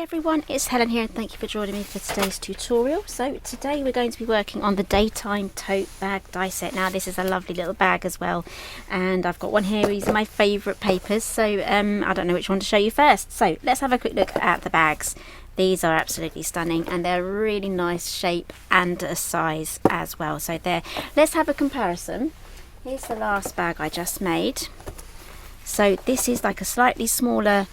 everyone, it's Helen here and thank you for joining me for today's tutorial. So today we're going to be working on the daytime tote bag die set. Now this is a lovely little bag as well, and I've got one here. These are my favourite papers, so I don't know which one to show you first. So let's have a quick look at the bags. These are absolutely stunning and they're a really nice shape and a size as well. So there, let's have a comparison. Here's the last bag I just made. So this is like a slightly smaller,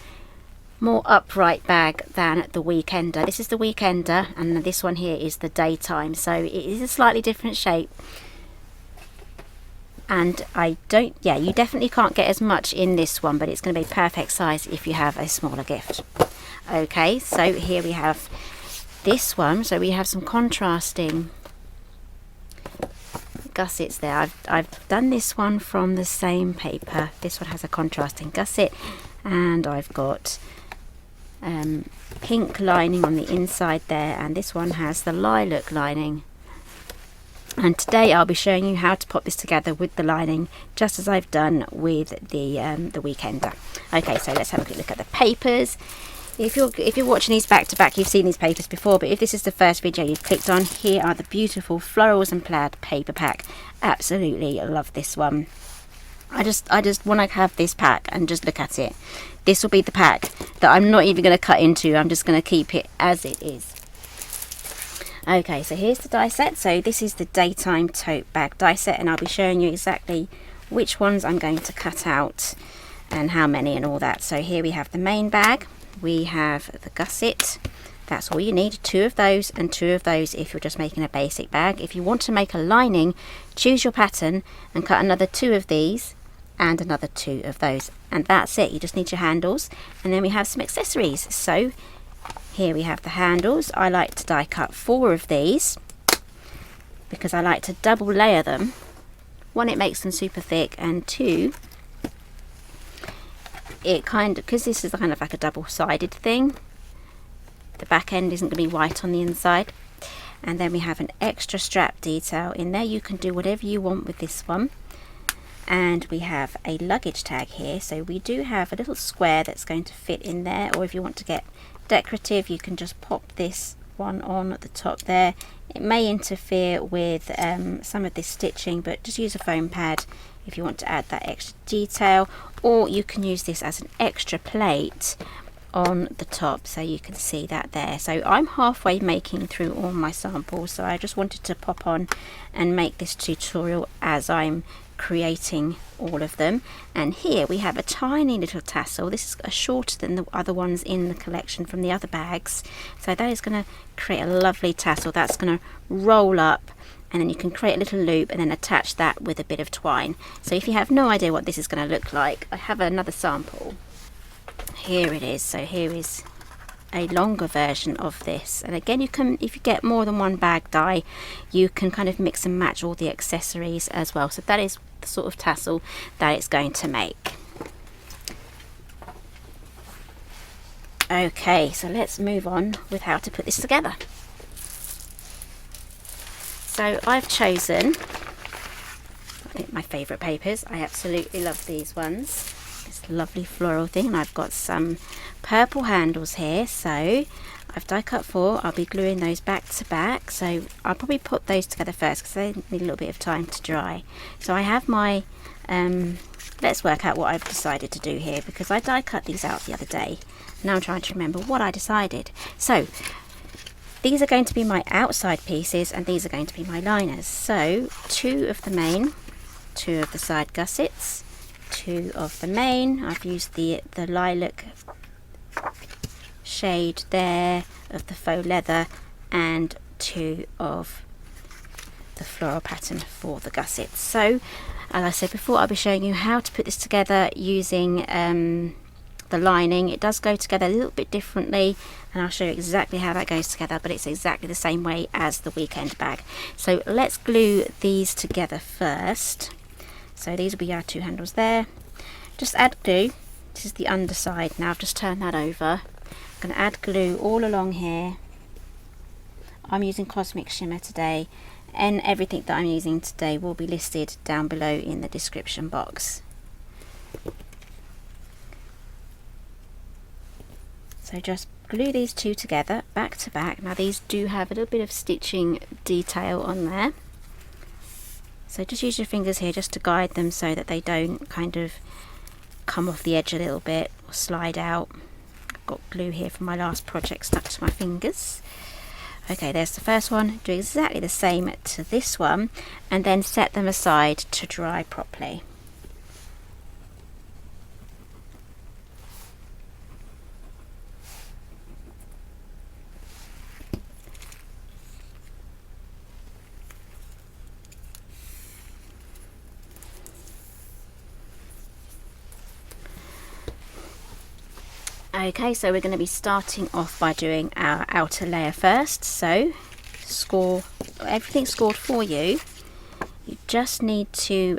more upright bag than the Weekender. This is the Weekender and this one here is the daytime, so it is a slightly different shape, and you definitely can't get as much in this one, but it's going to be perfect size if you have a smaller gift. Okay, so here we have this one. So we have some contrasting gussets there. I've done this one from the same paper. This one has a contrasting gusset, and I've got pink lining on the inside there, and this one has the lilac lining. And today I'll be showing you how to pop this together with the lining, just as I've done with the Weekender. Okay, so let's have a quick look at the papers. If you're watching these back to back, you've seen these papers before, but if this is the first video you've clicked on, here are the beautiful Florals and Plaid paper pack. Absolutely love this one. I just want to have this pack and just look at it. This will be the pack that I'm not even going to cut into. I'm just going to keep it as it is. Okay, so here's the die set. So this is the daytime tote bag die set, and I'll be showing you exactly which ones I'm going to cut out and how many and all that. So here we have the main bag. We have the gusset. That's all you need, 2 of those and 2 of those if you're just making a basic bag. If you want to make a lining, choose your pattern and cut another 2 of these and another 2 of those, and that's it. You just need your handles, and then we have some accessories. So here we have the handles. I like to die cut 4 of these because I like to double layer them. 1, it makes them super thick, and 2, it because this is kind of like a double-sided thing, the back end isn't going to be white on the inside. And then we have an extra strap detail in there. You can do whatever you want with this one. And we have a luggage tag here, so we do have a little square that's going to fit in there, or if you want to get decorative, you can just pop this one on at the top there. It may interfere with some of this stitching, but just use a foam pad if you want to add that extra detail, or you can use this as an extra plate on the top, so you can see that there. So I'm halfway making through all my samples, so I just wanted to pop on and make this tutorial as I'm creating all of them. And here we have a tiny little tassel. This is shorter than the other ones in the collection from the other bags, so that is going to create a lovely tassel that's going to roll up, and then you can create a little loop and then attach that with a bit of twine. So if you have no idea what this is going to look like, I have another sample. Here it is. So here is a longer version of this, and again, you can, if you get more than one bag die, you can kind of mix and match all the accessories as well. So that is the sort of tassel that it's going to make. Okay, so let's move on with how to put this together. So I've chosen, I think, my favourite papers. I absolutely love these ones. This lovely floral thing, and I've got some purple handles here. So I've die cut 4. I'll be gluing those back to back, so I'll probably put those together first because they need a little bit of time to dry. So I have my let's work out what I've decided to do here, because I die cut these out the other day. Now I'm trying to remember what I decided. So these are going to be my outside pieces and these are going to be my liners. So 2 of the main, 2 of the side gussets, 2 of the main. I've used the lilac shade there of the faux leather, and 2 of the floral pattern for the gussets. So as I said before, I'll be showing you how to put this together using the lining. It does go together a little bit differently, and I'll show you exactly how that goes together, but it's exactly the same way as the Weekend bag. So let's glue these together first. So these will be our 2 handles there. Just add glue. This is the underside. Now I've just turned that over. I'm going to add glue all along here. I'm using Cosmic Shimmer today, and everything that I'm using today will be listed down below in the description box. So just glue these two together back to back. Now these do have a little bit of stitching detail on there, so just use your fingers here just to guide them so that they don't kind of come off the edge a little bit or slide out. I've got glue here from my last project stuck to my fingers. Okay, there's the first one. Do exactly the same to this one and then set them aside to dry properly. Okay, so we're going to be starting off by doing our outer layer first. So score, everything's scored for you. You just need to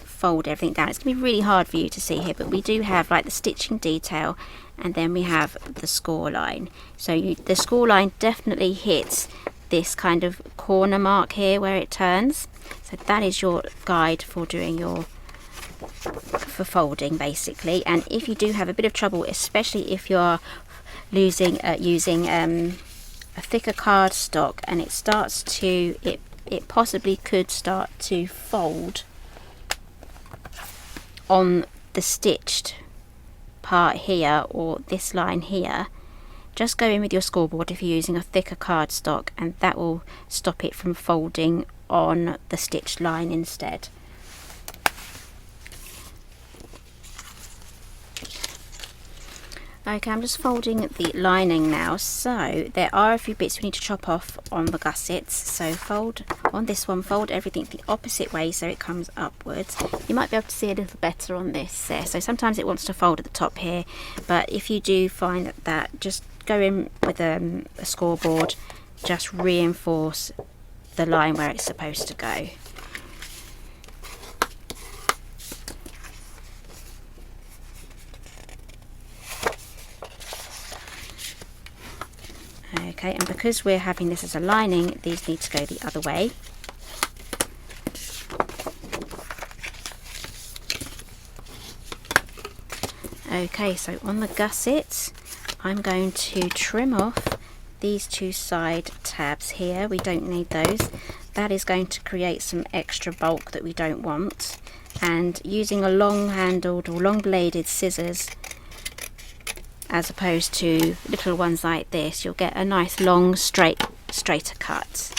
fold everything down. It's going to be really hard for you to see here, but we do have like the stitching detail and then we have the score line. So the score line definitely hits this kind of corner mark here where it turns. So that is your guide for doing your folding basically. And if you do have a bit of trouble, especially if you're using a thicker cardstock and it starts to it possibly could start to fold on the stitched part here or this line here, just go in with your scoreboard if you're using a thicker cardstock and that will stop it from folding on the stitched line instead. Okay, I'm just folding the lining now, so there are a few bits we need to chop off on the gussets. So fold on this one, fold everything the opposite way so it comes upwards. You might be able to see a little better on this there. So sometimes it wants to fold at the top here, but if you do find that, just go in with a scoreboard, just reinforce the line where it's supposed to go. Okay, and because we're having this as a lining, these need to go the other way. Okay, so on the gussets, I'm going to trim off these two side tabs here. We don't need those. That is going to create some extra bulk that we don't want. And using a long handled or long bladed scissors, as opposed to little ones like this, you'll get a nice long straighter cut.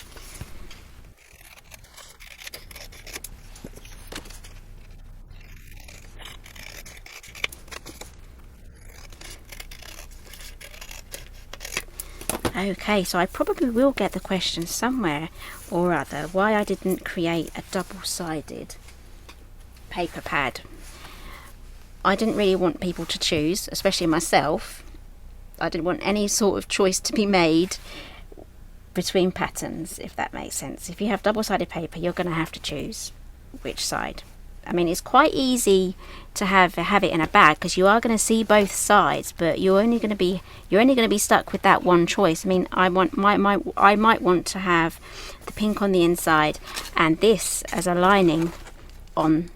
Okay, so I probably will get the question somewhere or other why I didn't create a double-sided paper pad. I didn't really want people to choose, especially myself. I didn't want any sort of choice to be made between patterns, if that makes sense. If you have double-sided paper, you're going to have to choose which side. I mean, it's quite easy to have it in a bag because you are going to see both sides, but you're only going to be stuck with that one choice. I mean, I might want to have the pink on the inside and this as a lining on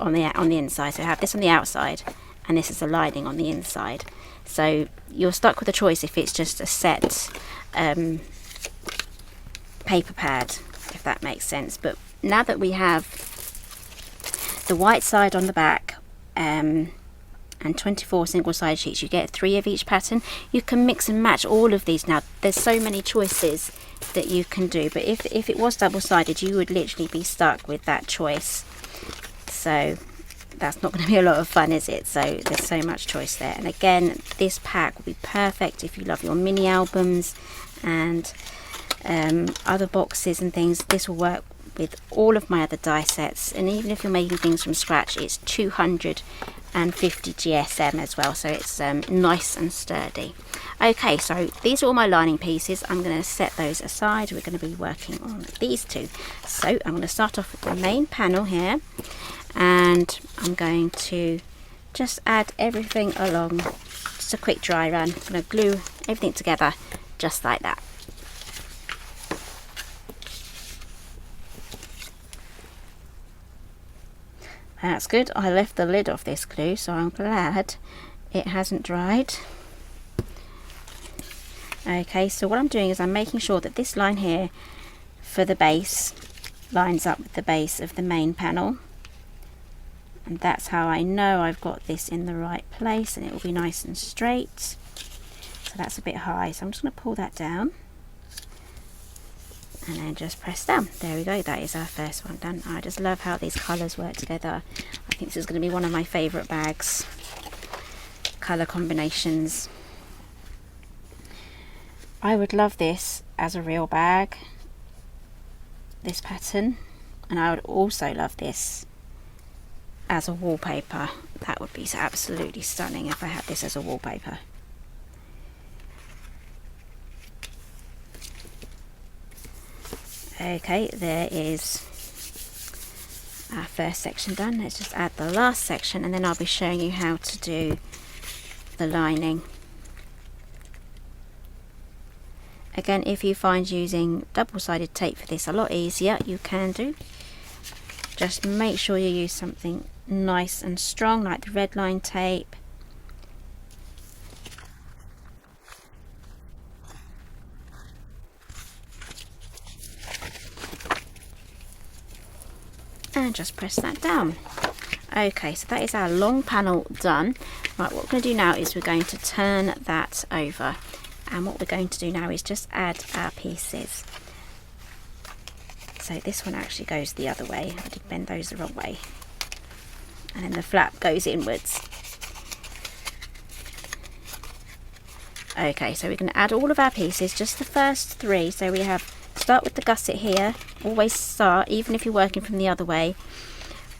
the inside. So have this on the outside and this is a lining on the inside. So you're stuck with a choice if it's just a set paper pad, if that makes sense. But now that we have the white side on the back and 24 single side sheets, you get 3 of each pattern. You can mix and match all of these now. There's so many choices that you can do, but if it was double-sided, you would literally be stuck with that choice. So that's not going to be a lot of fun, is it? So there's so much choice there. And again, this pack will be perfect if you love your mini albums and other boxes and things. This will work with all of my other die sets, and even if you're making things from scratch, it's 250 GSM as well, so it's nice and sturdy. Okay, so these are all my lining pieces. I'm going to set those aside. We're going to be working on these two. So I'm going to start off with the main panel here, and I'm going to just add everything along, just a quick dry run. I'm going to glue everything together just like that. That's good. I left the lid off this glue, so I'm glad it hasn't dried. Okay, so what I'm doing is I'm making sure that this line here for the base lines up with the base of the main panel, and that's how I know I've got this in the right place, and it will be nice and straight. So that's a bit high, so I'm just going to pull that down and then just press down. There we go, that is our first one done. I just love how these colours work together. I think this is going to be one of my favourite bags, colour combinations. I would love this as a real bag, this pattern, and I would also love this as a wallpaper. That would be absolutely stunning if I had this as a wallpaper. Okay, there is our first section done. Let's just add the last section, and then I'll be showing you how to do the lining. Again, if you find using double-sided tape for this a lot easier, you can do. Just make sure you use something nice and strong like the red line tape. And just press that down. Okay, so that is our long panel done. Right, what we're going to do now is we're going to turn that over. And what we're going to do now is just add our pieces. So this one actually goes the other way. I did bend those the wrong way. And then the flap goes inwards. Okay, so we're going to add all of our pieces, just the first three. So we have, start with the gusset here. Always start, even if you're working from the other way,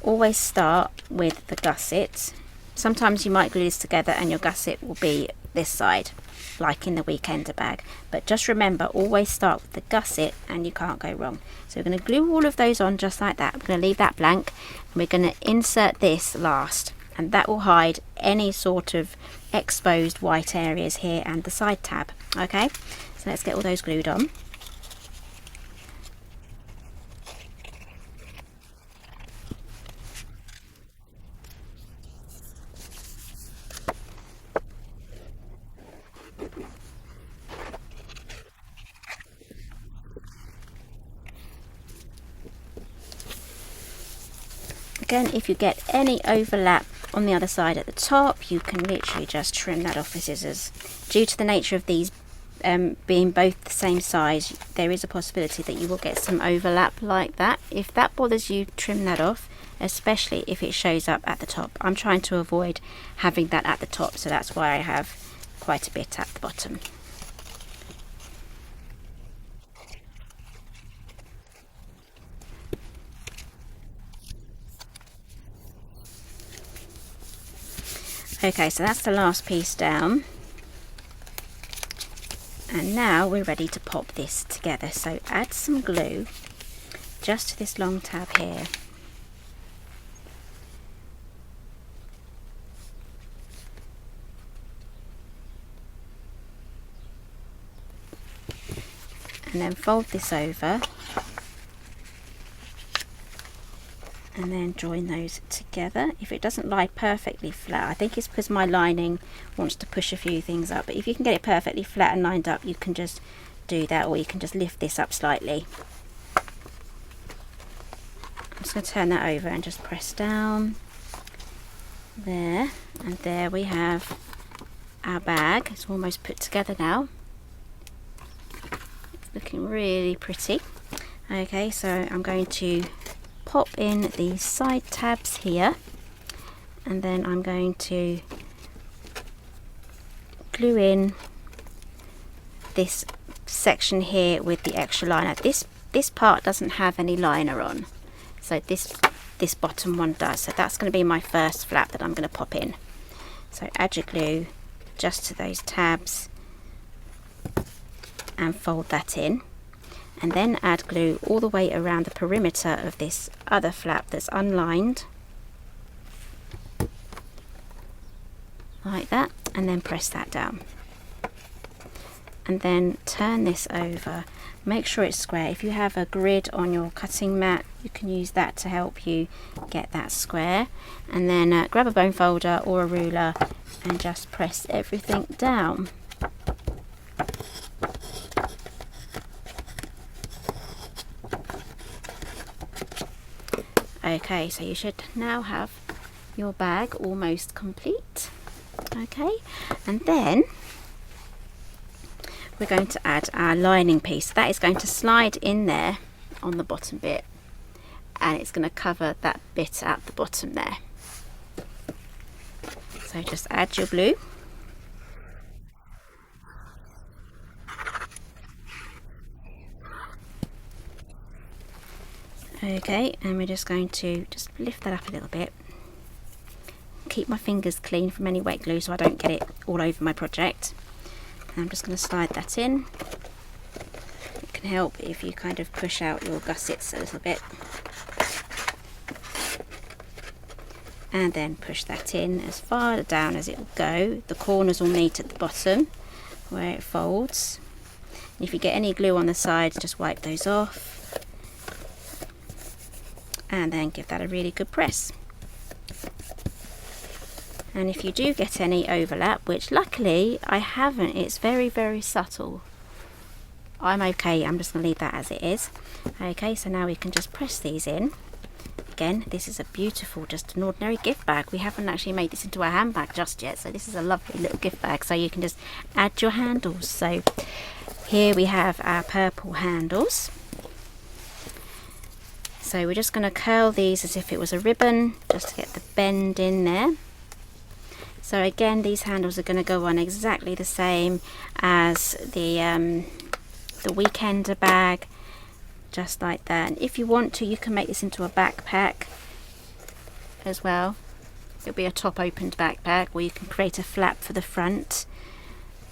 always start with the gusset. Sometimes you might glue this together and your gusset will be this side, like in the Weekender bag, but just remember, always start with the gusset and you can't go wrong. So we're going to glue all of those on just like that. We're going to leave that blank, and we're going to insert this last, and that will hide any sort of exposed white areas here and the side tab. Okay, so let's get all those glued on. Again, if you get any overlap on the other side at the top, you can literally just trim that off with scissors. Due to the nature of these being both the same size, there is a possibility that you will get some overlap like that. If that bothers you, trim that off, especially if it shows up at the top. I'm trying to avoid having that at the top, so that's why I have quite a bit at the bottom. Okay, so that's the last piece down, and now we're ready to pop this together. So add some glue just to this long tab here. And then fold this over, and then join those together. If it doesn't lie perfectly flat, I think it's because my lining wants to push a few things up, but if you can get it perfectly flat and lined up, you can just do that, or you can just lift this up slightly. I'm just going to turn that over and just press down there, and there we have our bag. It's almost put together now. It's looking really pretty. Okay, so I'm going to pop in the side tabs here, and then I'm going to glue in this section here with the extra liner. This part doesn't have any liner on, so this bottom one does. So that's going to be my first flap that I'm going to pop in. So add your glue just to those tabs and fold that in. And then add glue all the way around the perimeter of this other flap that's unlined, like that, and then press that down. And then turn this over, make sure it's square. If you have a grid on your cutting mat, you can use that to help you get that square. And then grab a bone folder or a ruler and just press everything down. Okay, so you should now have your bag almost complete. Okay, and then we're going to add our lining piece. That is going to slide in there on the bottom bit, and it's going to cover that bit at the bottom there. So just add your glue. Okay, and we're just going to just lift that up a little bit. Keep my fingers clean from any wet glue so I don't get it all over my project. And I'm just going to slide that in. It can help if you kind of push out your gussets a little bit. And then push that in as far down as it will go. The corners will meet at the bottom where it folds. And if you get any glue on the sides, just wipe those off. And then give that a really good press. And if you do get any overlap, which luckily I haven't, it's very, very subtle, I'm okay. I'm just going to leave that as it is. Okay, so now we can just press these in. Again, this is a beautiful, just an ordinary gift bag. We haven't actually made this into a handbag just yet, so this is a lovely little gift bag. So you can just add your handles. So here we have our purple handles. So we're just going to curl these as if it was a ribbon, just to get the bend in there. So again, these handles are going to go on exactly the same as the Weekender bag, just like that. And if you want to, you can make this into a backpack as well. It'll be a top opened backpack, or you can create a flap for the front,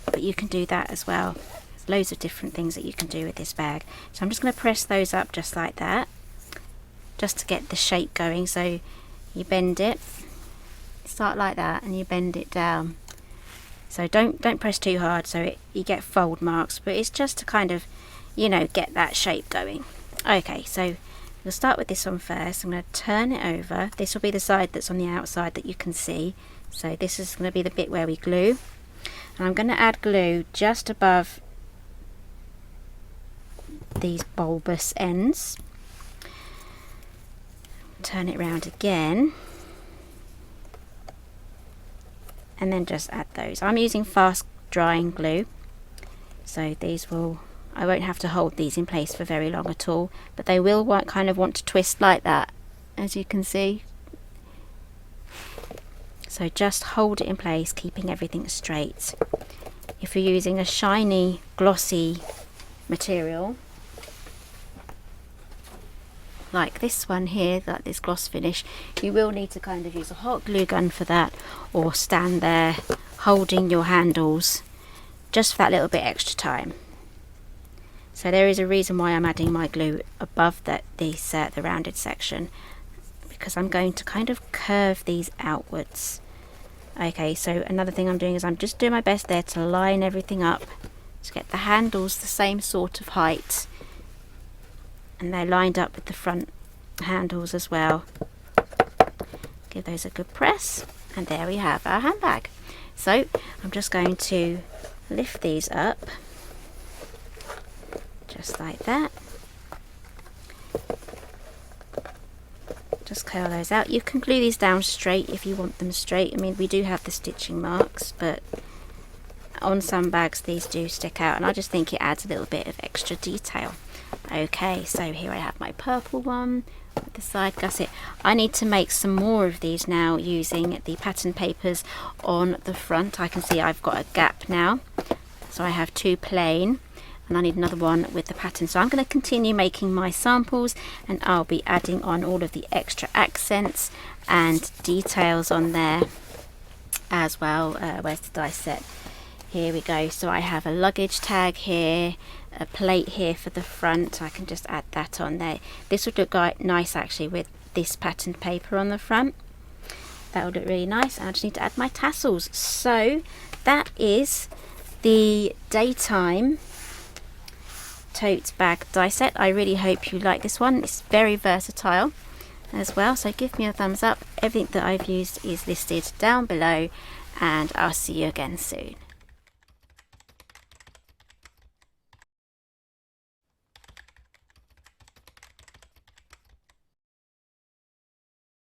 but you can do that as well. There's loads of different things that you can do with this bag. So I'm just going to press those up just like that, just to get the shape going. So you bend it, start like that, and you bend it down. So don't press too hard, so you get fold marks, but it's just to kind of, you know, get that shape going. Okay, so we'll start with this one first. I'm going to turn it over. This will be the side that's on the outside that you can see. So this is going to be the bit where we glue, and I'm going to add glue just above these bulbous ends. Turn it around again, and then just add those. I'm using fast drying glue, so these will, I won't have to hold these in place for very long at all, but they will kind of want to twist like that, as you can see. So just hold it in place, keeping everything straight. If you're using a shiny, glossy material, like this one here, like this gloss finish, you will need to kind of use a hot glue gun for that, or stand there holding your handles just for that little bit extra time. So there is a reason why I'm adding my glue above the rounded section, because I'm going to kind of curve these outwards. Okay, so another thing I'm doing is I'm just doing my best there to line everything up to get the handles the same sort of height, and they're lined up with the front handles as well. Give those a good press, and there we have our handbag. So I'm just going to lift these up just like that. Just curl those out. You can glue these down straight if you want them straight. I mean, we do have the stitching marks, but on some bags these do stick out, and I just think it adds a little bit of extra detail. Okay, so here I have my purple one with the side gusset. I need to make some more of these now using the pattern papers on the front. I can see I've got a gap now, so I have two plain, and I need another one with the pattern. So I'm going to continue making my samples, and I'll be adding on all of the extra accents and details on there as well. Where's the die set? Here we go. So I have a luggage tag here, a plate here for the front. I can just add that on there. This would look nice actually with this patterned paper on the front. That would look really nice. And I just need to add my tassels. So that is the daytime tote bag die set. I really hope you like this one. It's very versatile as well, so give me a thumbs up. Everything that I've used is listed down below, and I'll see you again soon.